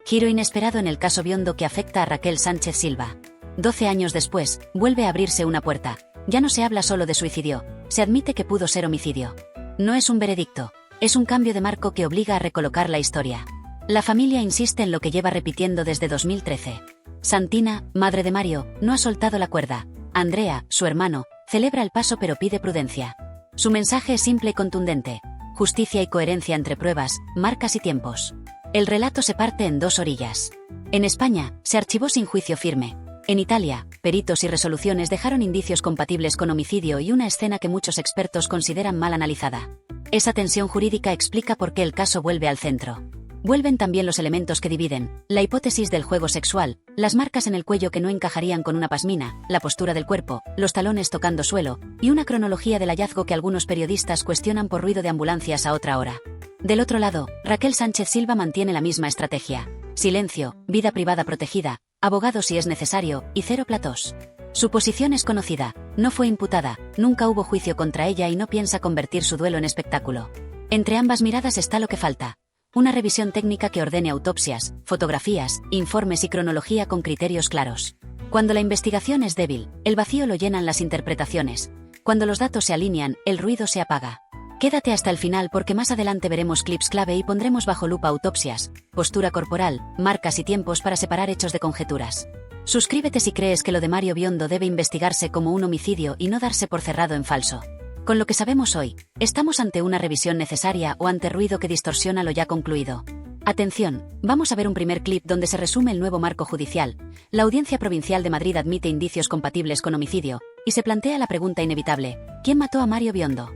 Giro inesperado en el caso Biondo que afecta a Raquel Sánchez Silva. 12 años después, vuelve a abrirse una puerta. Ya no se habla solo de suicidio, se admite que pudo ser homicidio. No es un veredicto, es un cambio de marco que obliga a recolocar la historia. La familia insiste en lo que lleva repitiendo desde 2013. Santina, madre de Mario, no ha soltado la cuerda. Andrea, su hermano, celebra el paso pero pide prudencia. Su mensaje es simple y contundente: justicia y coherencia entre pruebas, marcas y tiempos. El relato se parte en dos orillas. En España, se archivó sin juicio firme. En Italia, peritos y resoluciones dejaron indicios compatibles con homicidio y una escena que muchos expertos consideran mal analizada. Esa tensión jurídica explica por qué el caso vuelve al centro. Vuelven también los elementos que dividen: la hipótesis del juego sexual, las marcas en el cuello que no encajarían con una pasmina, la postura del cuerpo, los talones tocando suelo, y una cronología del hallazgo que algunos periodistas cuestionan por ruido de ambulancias a otra hora. Del otro lado, Raquel Sánchez Silva mantiene la misma estrategia: silencio, vida privada protegida, abogado si es necesario, y cero platós. Su posición es conocida: no fue imputada, nunca hubo juicio contra ella y no piensa convertir su duelo en espectáculo. Entre ambas miradas está lo que falta: una revisión técnica que ordene autopsias, fotografías, informes y cronología con criterios claros. Cuando la investigación es débil, el vacío lo llenan las interpretaciones. Cuando los datos se alinean, el ruido se apaga. Quédate hasta el final porque más adelante veremos clips clave y pondremos bajo lupa autopsias, postura corporal, marcas y tiempos para separar hechos de conjeturas. Suscríbete si crees que lo de Mario Biondo debe investigarse como un homicidio y no darse por cerrado en falso. Con lo que sabemos hoy, ¿estamos ante una revisión necesaria o ante ruido que distorsiona lo ya concluido? Atención, vamos a ver un primer clip donde se resume el nuevo marco judicial. La Audiencia Provincial de Madrid admite indicios compatibles con homicidio, y se plantea la pregunta inevitable: ¿quién mató a Mario Biondo?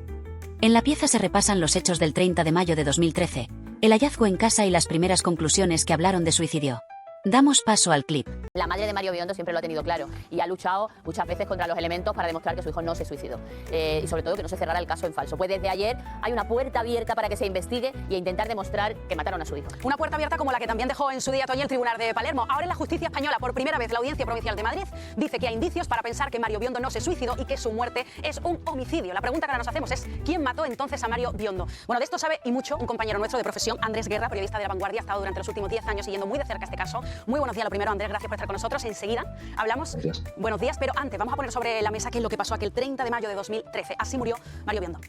En la pieza se repasan los hechos del 30 de mayo de 2013, el hallazgo en casa y las primeras conclusiones que hablaron de suicidio. Damos paso al clip. La madre de Mario Biondo siempre lo ha tenido claro y ha luchado muchas veces contra los elementos para demostrar que su hijo no se suicidó. Y sobre todo que no se cerrara el caso en falso. Pues desde ayer hay una puerta abierta para que se investigue y a intentar demostrar que mataron a su hijo. Una puerta abierta como la que también dejó en su día Toñi el Tribunal de Palermo. Ahora en la justicia española, por primera vez, la Audiencia Provincial de Madrid dice que hay indicios para pensar que Mario Biondo no se suicidó y que su muerte es un homicidio. La pregunta que ahora nos hacemos es: ¿quién mató entonces a Mario Biondo? Bueno, de esto sabe y mucho un compañero nuestro de profesión, Andrés Guerra, periodista de La Vanguardia. Ha estado durante los últimos 10 años siguiendo muy de cerca este caso. Muy buenos días, lo primero, Andrés, gracias por estar con nosotros. Enseguida hablamos. Buenos días, pero antes vamos a poner sobre la mesa qué es lo que pasó aquel 30 de mayo de 2013. Así murió Mario Biondo.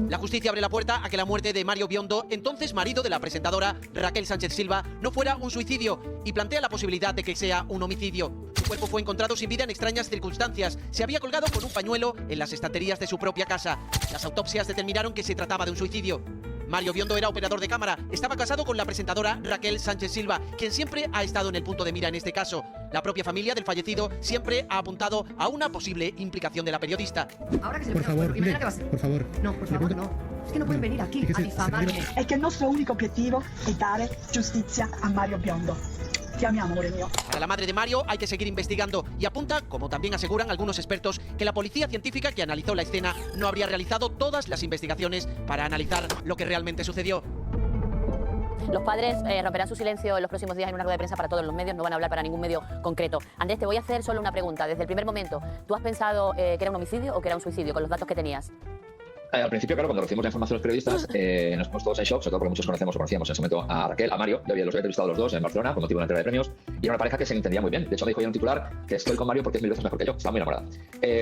La justicia abre la puerta a que la muerte de Mario Biondo, entonces marido de la presentadora Raquel Sánchez Silva, no fuera un suicidio y plantea la posibilidad de que sea un homicidio. Su cuerpo fue encontrado sin vida en extrañas circunstancias. Se había colgado con un pañuelo en las estanterías de su propia casa. Las autopsias determinaron que se trataba de un suicidio. Mario Biondo era operador de cámara, estaba casado con la presentadora Raquel Sánchez Silva, quien siempre ha estado en el punto de mira en este caso. La propia familia del fallecido siempre ha apuntado a una posible implicación de la periodista. Ahora que se Por favor, por favor. No, por favor, no. Es que no pueden venir aquí a difamarme. È che il nostro unico obiettivo è dare giustizia a Mario Biondo. Chiamiamo, amore mio. Para la madre de Mario hay que seguir investigando y apunta, como también aseguran algunos expertos, que la policía científica que analizó la escena no habría realizado todas las investigaciones para analizar lo que realmente sucedió. Los padres romperán su silencio en los próximos días en una rueda de prensa para todos los medios, no van a hablar para ningún medio concreto. Andrés, te voy a hacer solo una pregunta. Desde el primer momento, ¿tú has pensado que era un homicidio o que era un suicidio con los datos que tenías? Al principio, claro, cuando recibimos la información los periodistas, nos fuimos todos en shock, sobre todo porque muchos conocíamos en ese momento a Raquel, a Mario. Yo los había entrevistado los dos en Barcelona con motivo de una entrega de premios y era una pareja que se entendía muy bien. De hecho, me dijo ya un titular que estoy con Mario porque es 1000 veces mejor que yo. Estaba muy enamorada.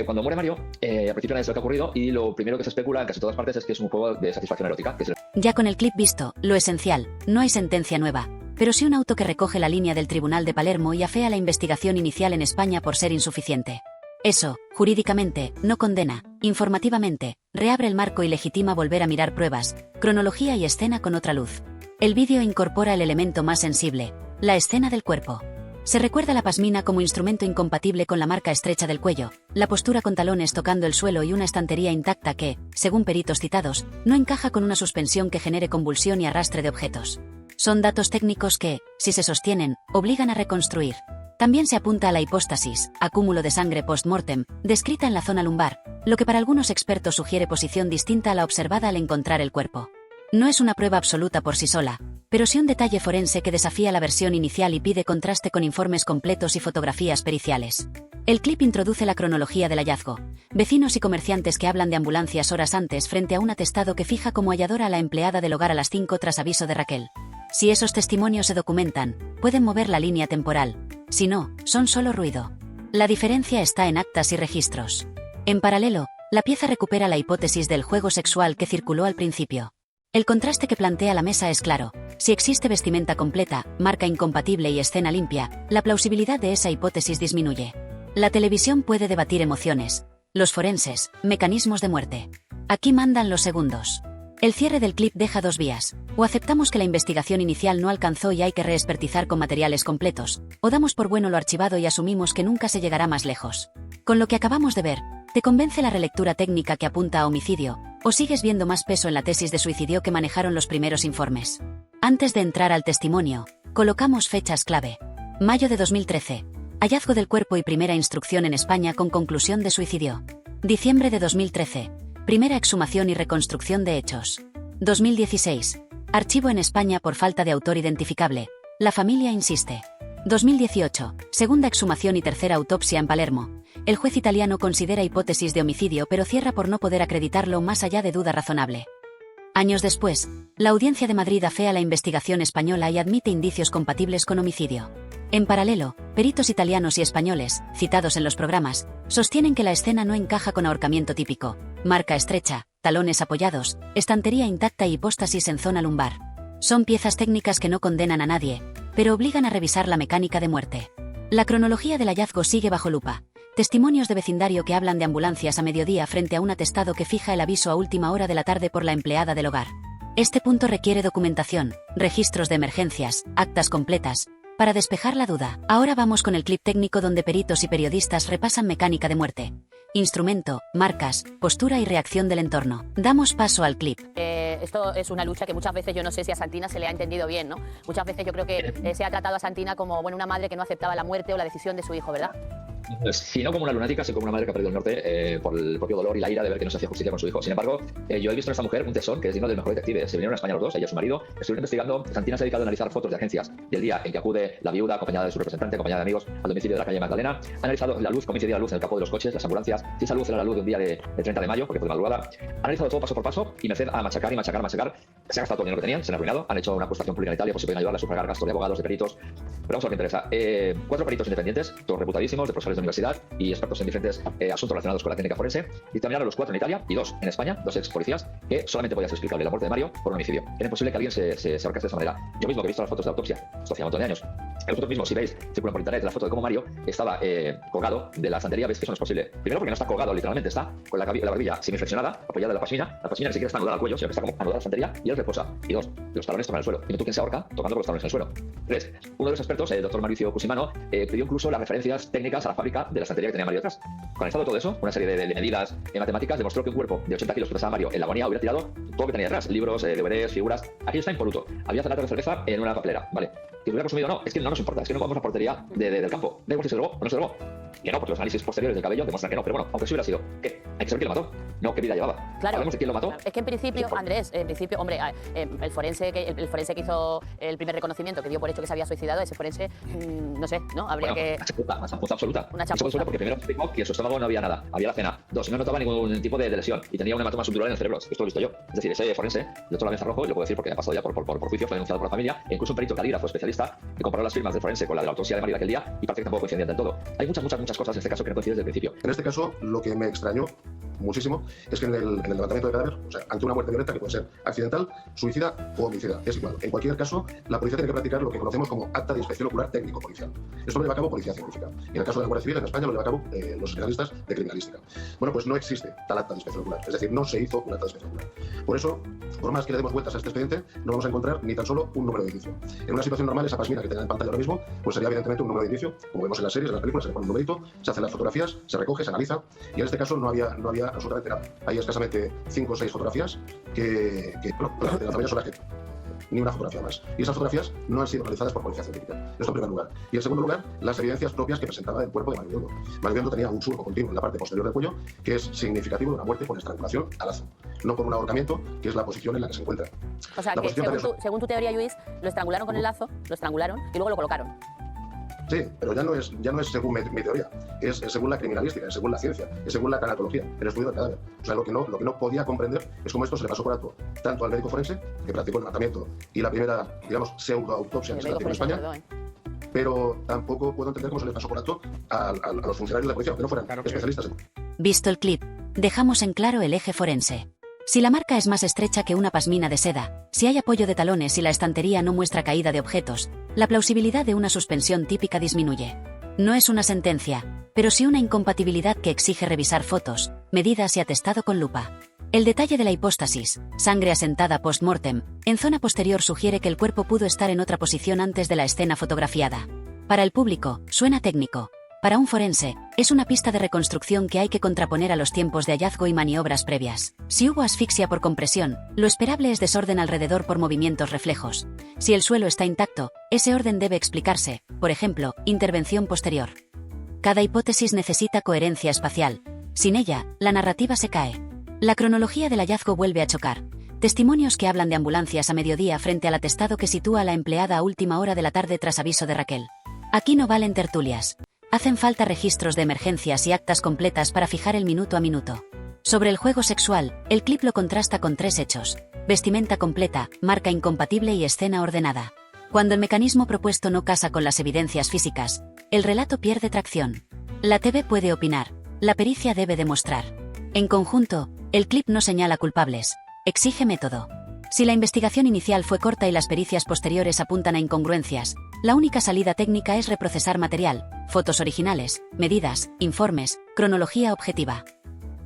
Cuando muere Mario, al principio nadie sabe lo que ha ocurrido y lo primero que se especula en casi todas partes es que es un juego de satisfacción erótica. Ya con el clip visto, lo esencial: no hay sentencia nueva, pero sí un auto que recoge la línea del Tribunal de Palermo y afea la investigación inicial en España por ser insuficiente. Eso, jurídicamente, no condena; informativamente, reabre el marco y legitima volver a mirar pruebas, cronología y escena con otra luz. El vídeo incorpora el elemento más sensible: la escena del cuerpo. Se recuerda la pasmina como instrumento incompatible con la marca estrecha del cuello, la postura con talones tocando el suelo y una estantería intacta que, según peritos citados, no encaja con una suspensión que genere convulsión y arrastre de objetos. Son datos técnicos que, si se sostienen, obligan a reconstruir. También se apunta a la hipóstasis, acúmulo de sangre post-mortem, descrita en la zona lumbar, lo que para algunos expertos sugiere posición distinta a la observada al encontrar el cuerpo. No es una prueba absoluta por sí sola, pero sí un detalle forense que desafía la versión inicial y pide contraste con informes completos y fotografías periciales. El clip introduce la cronología del hallazgo. Vecinos y comerciantes que hablan de ambulancias horas antes frente a un atestado que fija como halladora a la empleada del hogar a las 5 tras aviso de Raquel. Si esos testimonios se documentan, pueden mover la línea temporal. Si no, son solo ruido. La diferencia está en actas y registros. En paralelo, la pieza recupera la hipótesis del juego sexual que circuló al principio. El contraste que plantea la mesa es claro. Si existe vestimenta completa, marca incompatible y escena limpia, la plausibilidad de esa hipótesis disminuye. La televisión puede debatir emociones. Los forenses, mecanismos de muerte. Aquí mandan los segundos. El cierre del clip deja dos vías. O aceptamos que la investigación inicial no alcanzó y hay que reexpertizar con materiales completos, o damos por bueno lo archivado y asumimos que nunca se llegará más lejos. Con lo que acabamos de ver, ¿te convence la relectura técnica que apunta a homicidio, o sigues viendo más peso en la tesis de suicidio que manejaron los primeros informes? Antes de entrar al testimonio, colocamos fechas clave. Mayo de 2013. Hallazgo del cuerpo y primera instrucción en España con conclusión de suicidio. Diciembre de 2013. Primera exhumación y reconstrucción de hechos. 2016. Archivo en España por falta de autor identificable. La familia insiste. 2018. Segunda exhumación y tercera autopsia en Palermo. El juez italiano considera hipótesis de homicidio pero cierra por no poder acreditarlo más allá de duda razonable. Años después, la Audiencia de Madrid afea la investigación española y admite indicios compatibles con homicidio. En paralelo, peritos italianos y españoles, citados en los programas, sostienen que la escena no encaja con ahorcamiento típico, marca estrecha, talones apoyados, estantería intacta y hipóstasis en zona lumbar. Son piezas técnicas que no condenan a nadie, pero obligan a revisar la mecánica de muerte. La cronología del hallazgo sigue bajo lupa. Testimonios de vecindario que hablan de ambulancias a mediodía frente a un atestado que fija el aviso a última hora de la tarde por la empleada del hogar. Este punto requiere documentación, registros de emergencias, actas completas, para despejar la duda. Ahora vamos con el clip técnico donde peritos y periodistas repasan mecánica de muerte. Instrumento, marcas, postura y reacción del entorno. Damos paso al clip. Esto es una lucha que muchas veces yo no sé si a Santina se le ha entendido bien, ¿no? Muchas veces yo creo que se ha tratado a Santina como una madre que no aceptaba la muerte o la decisión de su hijo, ¿verdad? Si no como una lunática, sino como una madre que ha perdido el norte por el propio dolor y la ira de ver que no se hacía justicia con su hijo. Sin embargo, yo he visto en esta mujer un tesón que es digno del mejor detective. Se vinieron a España los dos, ella y su marido, estuvieron investigando. Santina se ha dedicado a analizar fotos de agencias del día en que acude la viuda, acompañada de su representante, acompañada de amigos, al domicilio de la calle Magdalena. Ha analizado la luz, cómo incidía la luz en el capó de los coches, las ambulancias, si esa luz era la luz de un día de 30 de mayo, porque fue de madrugada. Han analizado todo paso por paso y merced a machacar y machacar, se han gastado todo el dinero que tenían, se han arruinado, han hecho una acusación pública en Italia por si pueden ayudarle a sufragar gastos de abogados, de peritos. Pero vamos a lo que interesa. 4 peritos independientes, todos reputadísimos, de profesores de universidad y expertos en diferentes asuntos relacionados con la técnica forense, y terminaron los 4 en Italia y 2 en España, 2 ex policías, que solamente podía ser explicable la muerte de Mario por un homicidio. Era imposible que alguien se ahorcase de esa manera. Yo mismo que he visto las fotos de la autopsia, esto hace un montón de años, vosotros mismos, si veis, circulan por internet la foto de cómo Mario estaba colgado de la estantería, veis que eso no es posible. Primero porque no está colgado literalmente, está con la barbilla semiflexionada, apoyada en la pasmina ni siquiera está anudada al cuello, sino que está como anudada a la estantería y él reposa. Y 2, los talones tocan el suelo. Y tú quien se ahorca tocando con los talones en el suelo. 3, uno de los expertos, el doctor Mauricio Cusimano, pidió incluso las referencias técnicas a la fábrica de la estantería que tenía Mario detrás. Analizado todo eso, una serie de medidas matemáticas demostró que un cuerpo de 80 kilos que pesaba Mario en la agonía hubiera tirado todo lo que tenía detrás, libros, DVDs, figuras. Aquí está impoluto. Había latas de cerveza en una papelera, ¿vale? Que lo hubiera consumido o no, es que no nos importa, es que no vamos a portería del campo. Da igual si se drogó o no se drogó. Que no, porque los análisis posteriores del cabello demuestran que no, pero bueno, aunque sí hubiera sido, ¿qué? Hay que saber quién lo mató, no qué vida llevaba. Claro. Hablemos de quién lo mató. Es que en principio, Andrés, hombre, el forense que hizo el primer reconocimiento, que dio por hecho que se había suicidado, ese forense, no sé, ¿no? Habría que... Una chapuza absoluta. Una chapuza. Porque primero explicó que en su estómago no había nada, había la cena. 2, no notaba ningún tipo de lesión y tenía un hematoma subdural en el cerebro. Esto lo he visto yo. Es decir, ese forense, el doctor Lavenza Rojo, y lo puedo decir porque ha pasado ya por juicio, fue denunciado por la familia, e incluso un perito calígrafo especialista que comparó las firmas del forense con la de la autopsia de Mario de aquel día y parece que tampoco coincidían del todo. Hay muchas cosas en este caso que no coinciden desde el principio. En este caso, lo que me extrañó muchísimo es que en el levantamiento de cadáver, o sea, ante una muerte violenta que puede ser accidental, suicida o homicida, es igual. En cualquier caso, la policía tiene que practicar lo que conocemos como acta de inspección ocular técnico-policial. Esto lo lleva a cabo policía científica. Y en el caso de la Guardia Civil, en España, lo lleva a cabo los especialistas de criminalística. Bueno, pues no existe tal acta de inspección ocular, es decir, no se hizo una acta de inspección ocular. Por eso, por más que le demos vueltas a este expediente, no vamos a encontrar ni tan solo un número de indicio. En una situación normal, esa pasmina que tenga en pantalla ahora mismo, pues sería evidentemente un número de indicio, como vemos en las series, en las películas, se le pone un numerito, se hacen las fotografías, se recoge, se analiza, y en este caso no había absolutamente nada. Hay escasamente 5 o 6 fotografías que de la familia son las que ni una fotografía más. Y esas fotografías no han sido realizadas por policía científica. Esto en primer lugar. Y en segundo lugar, las evidencias propias que presentaba el cuerpo de Mario Biondo. Mario Biondo tenía un surco continuo en la parte posterior del cuello que es significativo de una muerte por estrangulación al lazo, no por un ahorcamiento, que es la posición en la que se encuentra. O sea, que según tu teoría, Luis, lo estrangularon con el lazo, lo estrangularon y luego lo colocaron. Sí, pero ya no es según mi teoría, es según la criminalística, es según la ciencia, es según la tanatología, el estudio del cadáver. O sea, lo que no podía comprender es cómo esto se le pasó por alto tanto al médico forense, que practicó el matamiento y la primera, digamos, pseudoautopsia que se practicó en España, pero tampoco puedo entender cómo se le pasó por alto a los funcionarios de la policía, que no fueran especialistas. Visto el clip, dejamos en claro el eje forense. Si la marca es más estrecha que una pasmina de seda, si hay apoyo de talones y la estantería no muestra caída de objetos, la plausibilidad de una suspensión típica disminuye. No es una sentencia, pero sí una incompatibilidad que exige revisar fotos, medidas y atestado con lupa. El detalle de la hipóstasis, sangre asentada post-mortem, en zona posterior sugiere que el cuerpo pudo estar en otra posición antes de la escena fotografiada. Para el público, suena técnico. Para un forense, es una pista de reconstrucción que hay que contraponer a los tiempos de hallazgo y maniobras previas. Si hubo asfixia por compresión, lo esperable es desorden alrededor por movimientos reflejos. Si el suelo está intacto, ese orden debe explicarse, por ejemplo, intervención posterior. Cada hipótesis necesita coherencia espacial. Sin ella, la narrativa se cae. La cronología del hallazgo vuelve a chocar. Testimonios que hablan de ambulancias a mediodía frente al atestado que sitúa a la empleada a última hora de la tarde tras aviso de Raquel. Aquí no valen tertulias. Hacen falta registros de emergencias y actas completas para fijar el minuto a minuto. Sobre el juego sexual, el clip lo contrasta con 3 hechos: vestimenta completa, marca incompatible y escena ordenada. Cuando el mecanismo propuesto no casa con las evidencias físicas, el relato pierde tracción. La TV puede opinar, la pericia debe demostrar. En conjunto, el clip no señala culpables, exige método. Si la investigación inicial fue corta y las pericias posteriores apuntan a incongruencias, la única salida técnica es reprocesar material, fotos originales, medidas, informes, cronología objetiva.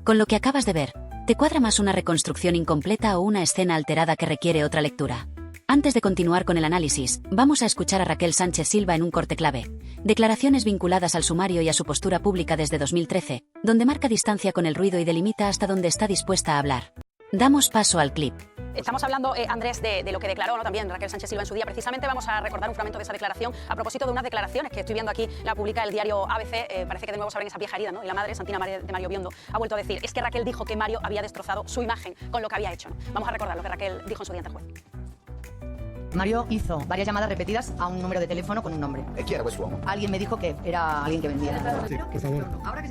Con lo que acabas de ver, ¿te cuadra más una reconstrucción incompleta o una escena alterada que requiere otra lectura? Antes de continuar con el análisis, vamos a escuchar a Raquel Sánchez Silva en un corte clave. Declaraciones vinculadas al sumario y a su postura pública desde 2013, donde marca distancia con el ruido y delimita hasta dónde está dispuesta a hablar. Damos paso al clip. Estamos hablando, Andrés, de lo que declaró, ¿no?, también Raquel Sánchez Silva en su día. Precisamente vamos a recordar un fragmento de esa declaración a propósito de unas declaraciones que estoy viendo aquí, la publica el diario ABC. Parece que de nuevo se abren esa vieja herida, ¿no? Y la madre, Santina de Mario Biondo, ha vuelto a decir, es que Raquel dijo que Mario había destrozado su imagen con lo que había hecho, ¿no? Vamos a recordar lo que Raquel dijo en su día ante el juez. Mario hizo varias llamadas repetidas a un número de teléfono con un nombre. ¿Chi era questo uomo? Alguien me dijo que era alguien que vendía. Sí, por favor,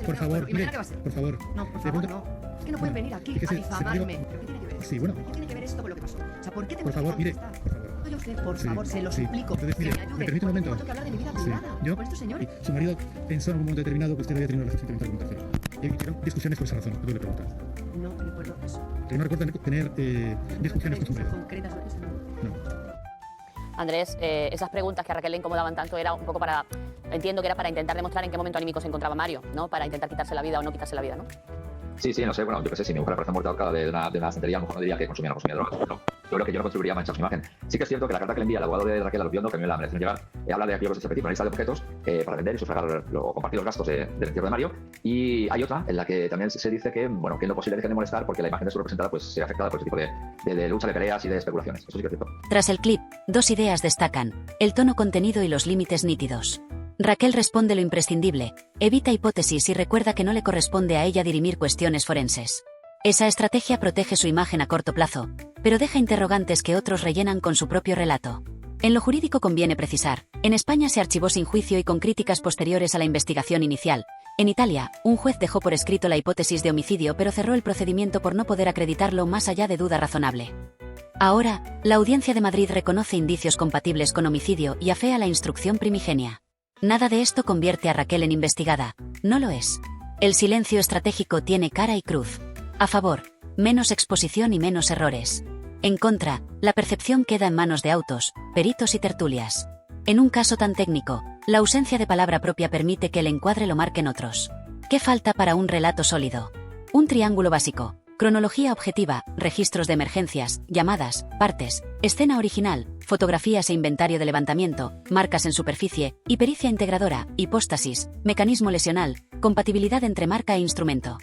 por favor, mire, por favor. No, por favor, no. Es que no pueden venir aquí a difamarme. ¿Pero qué tiene que ver? Sí, bueno. ¿Qué tiene que ver esto con lo que pasó? O sea, ¿por qué te Por favor, mire, por favor. No, yo sé, por favor, se lo suplico. Entonces, mire, que me ayude. ¿me permite un momento? Tengo que hablar de mi vida Sí, privada yo, con estos señores. su marido pensó en un momento determinado que usted había tenido una relación sentimental con un tercero. Y tuvieron discusiones por esa razón, puedo le preguntar. No recuerdo eso. ¿Que no recuerda tener discusiones con su marido? Concretas sobre eso, no. No. Andrés, esas preguntas que a Raquel le incomodaban tanto era un poco para... Entiendo que era para intentar demostrar en qué momento anímico se encontraba Mario, ¿no? Para intentar quitarse la vida o no quitarse la vida, ¿no? Sí, no sé, bueno, yo qué sé, si mi mujer aparece muerta ahorcada de una estantería, a lo mejor no diría que consumía drogas, ¿no? Yo creo que yo no contribuiría a manchar su imagen. Sí que es cierto que la carta que le envía el abogado de Raquel a los Biondo, que me la mereció llegar, habla de aquello que se repite, una lista de objetos para vender y sufragar o compartir los gastos del entierro de Mario. Y hay otra en la que también se dice que, bueno, que en lo posible dejen de molestar porque la imagen de su representada pues sea afectada por ese tipo de lucha de peleas y de especulaciones. Eso sí que es cierto. Tras el clip, 2 ideas destacan: el tono contenido y los límites nítidos. Raquel responde lo imprescindible, evita hipótesis y recuerda que no le corresponde a ella dirimir cuestiones forenses. Esa estrategia protege su imagen a corto plazo, pero deja interrogantes que otros rellenan con su propio relato. En lo jurídico conviene precisar, en España se archivó sin juicio y con críticas posteriores a la investigación inicial. En Italia, un juez dejó por escrito la hipótesis de homicidio pero cerró el procedimiento por no poder acreditarlo más allá de duda razonable. Ahora, la Audiencia de Madrid reconoce indicios compatibles con homicidio y afea la instrucción primigenia. Nada de esto convierte a Raquel en investigada, no lo es. El silencio estratégico tiene cara y cruz. A favor, menos exposición y menos errores. En contra, la percepción queda en manos de autos, peritos y tertulias. En un caso tan técnico, la ausencia de palabra propia permite que el encuadre lo marquen otros. ¿Qué falta para un relato sólido? Un triángulo básico: cronología objetiva, registros de emergencias, llamadas, partes, escena original, fotografías e inventario de levantamiento, marcas en superficie, y pericia integradora, hipóstasis, mecanismo lesional, compatibilidad entre marca e instrumento.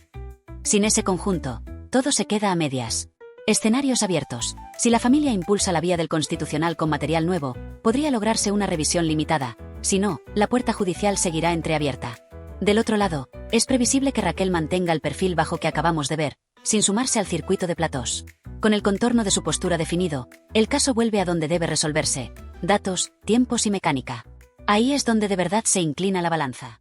Sin ese conjunto, todo se queda a medias. Escenarios abiertos. Si la familia impulsa la vía del Constitucional con material nuevo, podría lograrse una revisión limitada. Si no, la puerta judicial seguirá entreabierta. Del otro lado, es previsible que Raquel mantenga el perfil bajo que acabamos de ver, sin sumarse al circuito de platós. Con el contorno de su postura definido, el caso vuelve a donde debe resolverse: datos, tiempos y mecánica. Ahí es donde de verdad se inclina la balanza.